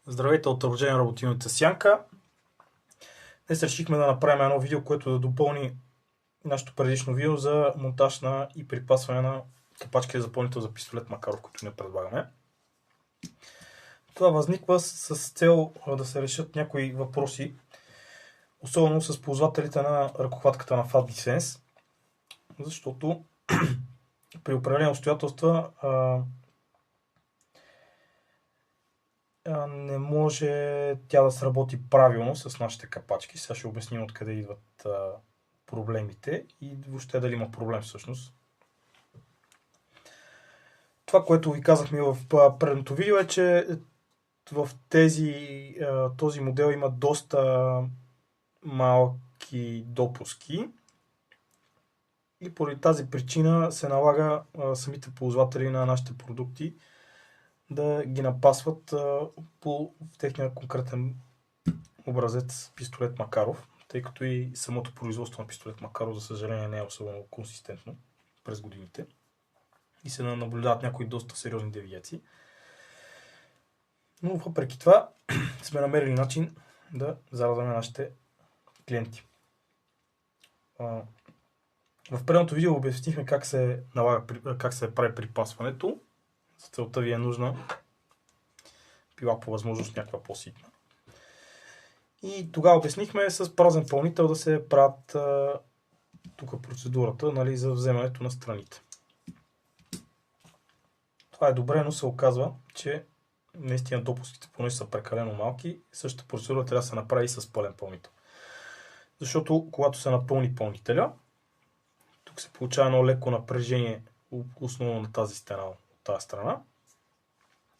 Здравейте от Рождение работилница Сянка. Днес решихме да направим едно видео, което да допълни нашето предишно видео за монтаж на и припасване на капачки за запълнител за пистолет Макаров, които не предлагаме. Това възниква с цел да се решат някои въпроси, особено с ползвателите на ръкохватката на FAT Defense, защото при определени обстоятелства не може тя да сработи правилно с нашите капачки. Сега ще обясним откъде идват проблемите и въобще дали има проблем всъщност. Това, което ви казахме в предното видео е, че в този модел има доста малки допуски и поради тази причина се налага самите ползватели на нашите продукти да ги напасват в техния конкретен образец пистолет Макаров, тъй като и самото производство на пистолет Макаров, за съжаление, не е особено консистентно през годините и се наблюдават някои доста сериозни девиации. Но въпреки това сме намерили начин да зарадваме нашите клиенти. В предното видео обяснихме как се прави припасването. За целта ви е нужна пила по възможност някаква по-ситна. И тогава обяснихме с празен пълнител да се правят тук процедурата, нали, за вземането на страните. Това е добре, но се оказва, че наистина допуските понеже са прекалено малки, същата процедура трябва да се направи и с пълен пълнител. Защото когато се напълни пълнителя, тук се получава едно леко напрежение основно на тази стена, от тази страна.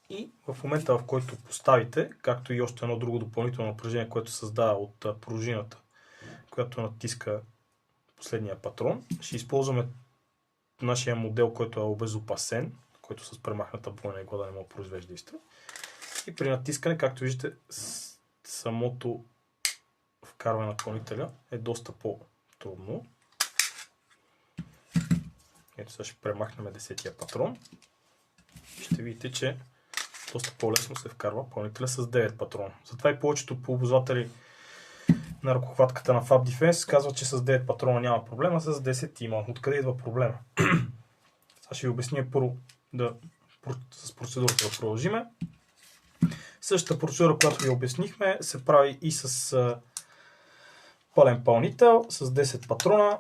И в момента, в който поставите, както и още едно друго допълнително напрежение, което създава от пружината, която натиска последния патрон, ще използваме нашия модел, който е обезопасен, който с премахната бойна игла да не мога да произвежда изстрел. И при натискане, както виждате, самото вкарване на пълнителя е доста по-трудно. Ето сега ще премахнем 10-тия патрон. Ще видите, че доста по-лесно се вкарва пълнителя с 9 патрона. Затова и повечето ползватели на ръкохватката на FAT Defense казват, че с 9 патрона няма проблема, с 10 има. Откъде идва проблема? Сега ще ви обясня първо с процедурата да продължиме. Същата процедура, която ви обяснихме, се прави и с пълен пълнител, с 10 патрона.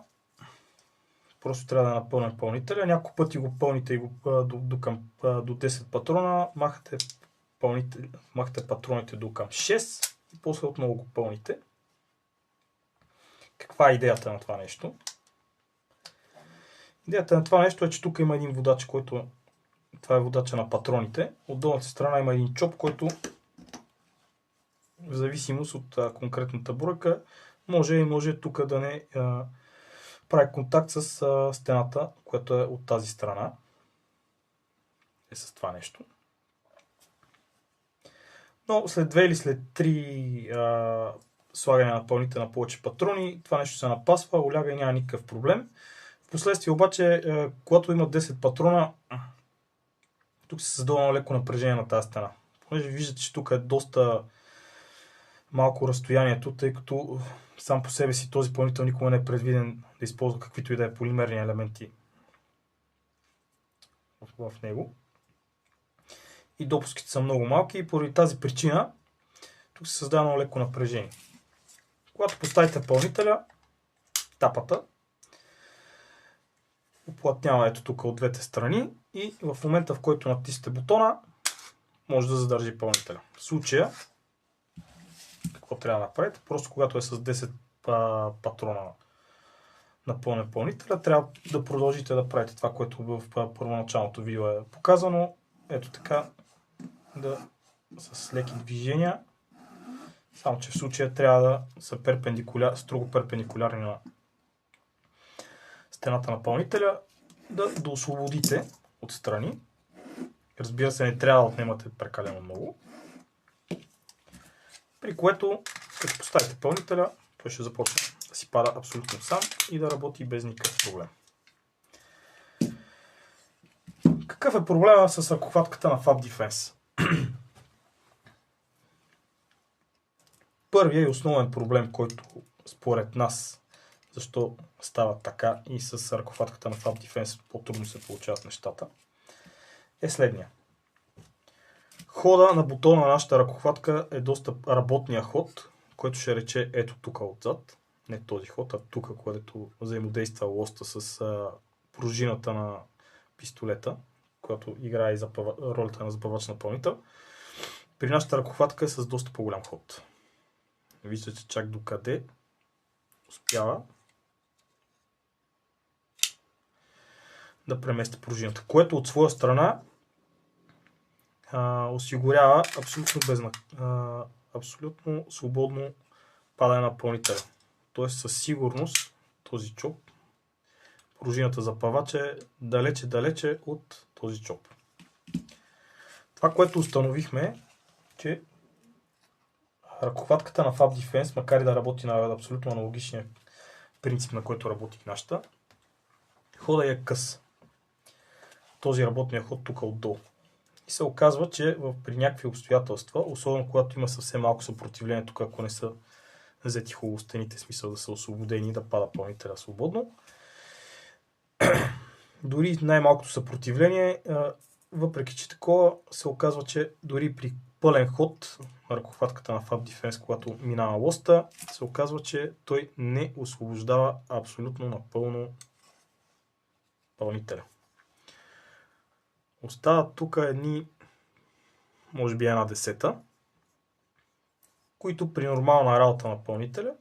Просто трябва да напълнем пълнителя. Няколко пъти го пълните и го до 10 патрона, махате патроните до към 6 и после отново го пълните. Каква е идеята на това нещо? Идеята на това нещо е, че тук има един водач, който това е водача на патроните. От долната страна има един чоп, който в зависимост от конкретната бройка може тук да не прави контакт с стената, която е от тази страна. Е с това нещо. Но след 2 или след 3 слагане на пълните на повече патрони, това нещо се напасва, оляга и няма никакъв проблем. Впоследствие обаче, когато има 10 патрона, тук се създава леко напрежение на тази стена. Понеже виждате, че тук е доста малко разстоянието, тъй като сам по себе си този пълнител никога не е предвиден да използва каквито и да е полимерни елементи в него. И допуските са много малки и поради тази причина тук се създава много леко напрежение. Когато поставите пълнителя, тапата уплътнява ето тук от двете страни и в момента, в който натиснете бутона, може да задържи пълнителя. В случая, какво трябва да направите? Просто когато е с 10 патрона на пълнен пълнителя, трябва да продължите да правите това, което в първоначалното видео е показано. Ето така, с леки движения, само че в случая трябва да са строго перпендикулярни на стената на пълнителя, да освободите отстрани. Разбира се, не трябва да отнемате прекалено много. При което, като поставите пълнителя, той ще започне да си пада абсолютно сам и да работи без никакъв проблем. Какъв е проблема с ръкохватката на FAT Defense? Първият и основен проблем, който според нас, защо става така и с ръкохватката на Fab Defense по-трудно се получават нещата, е следния. Хода на бутона на нашата ръкохватка е доста работния ход, който ще рече ето тук отзад. Не този ход, а тук, където взаимодейства лоста с пружината на пистолета, която играе и ролята на запъвач напълнител. При нашата ръкохватка е с доста по-голям ход. Виждате чак до къде успява да премести пружината, което от своя страна осигурява абсолютно свободно падане на напълнителя. Тоест със сигурност този чоп, пружината запъвач е далече от този чоп. Това, което установихме, че ръкохватката на Fab Defense, макар и да работи на абсолютно аналогичния принцип, на който работи нашата, хода е къс. Този работния ход тук отдолу. И се оказва, че при някакви обстоятелства, особено когато има съвсем малко съпротивление, тук ако не са взети хубаво стените, смисъл да са освободени и да пада пълнителя свободно, дори най-малкото съпротивление, въпреки че такова, се оказва, че дори при пълен ход на ръкохватката на Fab Defense, когато минава лоста, се оказва, че той не освобождава абсолютно напълно пълнителя. Остават тук едни, може би 1/10, които при нормална работа на пълнителя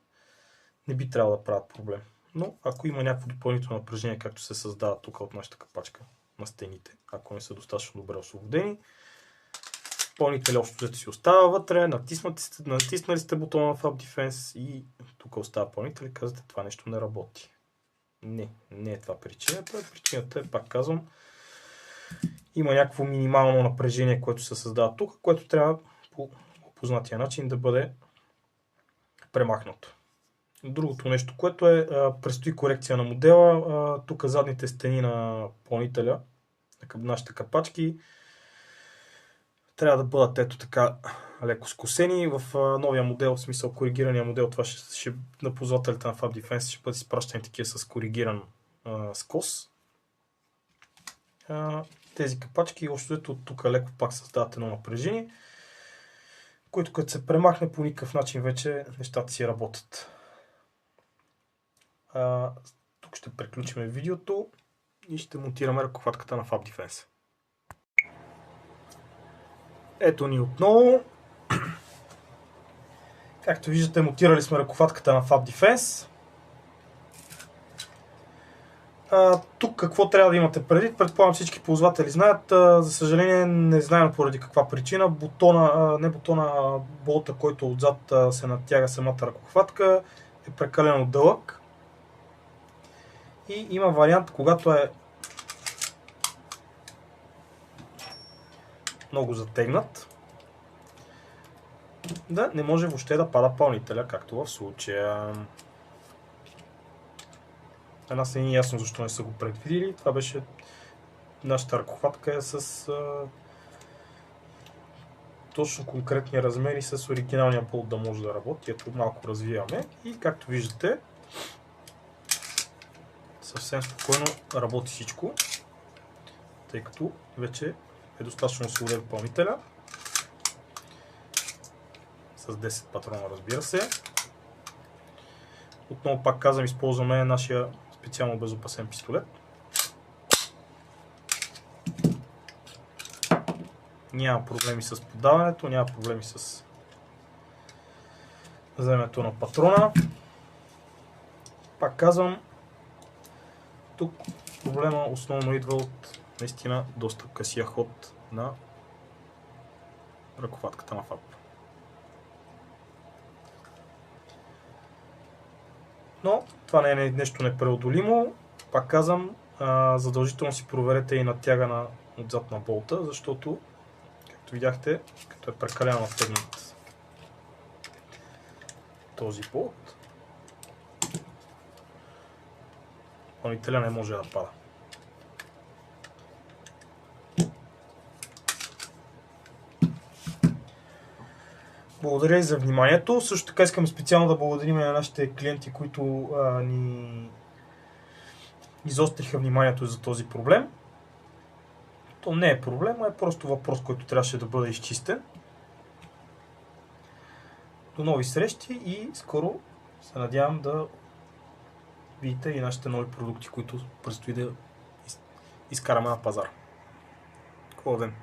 не би трябвало да правят проблем. Но ако има някакво допълнително напрежение, както се създава тук от нашата капачка на стените, ако не са достатъчно добре освободени, пълнителя общо взето си остава вътре, натиснали сте бутона на Fab Defense и тук остава пълнител и казвате, това нещо не работи. Не е това причината. Причината е, пак казвам, има някакво минимално напрежение, което се създава тук, което трябва по познатия начин да бъде премахнато. Другото нещо, което е, предстои корекция на модела. Тук задните стени на пълнителя, на нашите капачки, трябва да бъдат ето така леко скосени. В новия модел, в смисъл коригирания модел, това на ползвателите на Fab Defense ще бъдат изпращани такива с коригиран скос. Тези капачки, още от тук леко пак създават едно напрежение, което като се премахне по никакъв начин вече нещата си работят. Тук ще приключим видеото и ще монтираме ръкохватката на Fab Defense. Ето ни отново. Както виждате, монтирали сме ръкохватката на Fab Defense. Тук какво трябва да имате предвид? Предполагам всички ползватели знаят. За съжаление не знаем поради каква причина. Болта, който отзад се натяга самата ръкохватка, е прекалено дълъг. И има вариант, когато е много затегнат, да не може въобще да пада пълнителя, както в случая. Нас не е ясно защо не са го предвидили. Това беше нашата ръкохватка с точно конкретни размери с оригиналния болт да може да работи. Ето малко развиваме и както виждате съвсем спокойно работи всичко, тъй като вече е достатъчно освободен пълнителя с 10 патрона, разбира се. Отново пак казвам, използваме нашия специално безопасен пистолет. Няма проблеми с подаването, няма проблеми с вземането на патрона. Пак казвам, тук проблема основно идва от наистина доста късия ход на ръкохватката на Fab. Но това не е нещо непреодолимо. Пак казвам, задължително си проверете и натяга отзад на болта, защото, както видяхте, като е прекалено натегнат този болт, пълнителя не може да пада. Благодаря и за вниманието. Също така искам специално да благодарим на нашите клиенти, които ни изостриха вниманието за този проблем. То не е проблем, а е просто въпрос, който трябваше да бъде изчистен. До нови срещи и скоро се надявам да видите и нашите нови продукти, които предстои да изкараме на пазар. Хубав ден!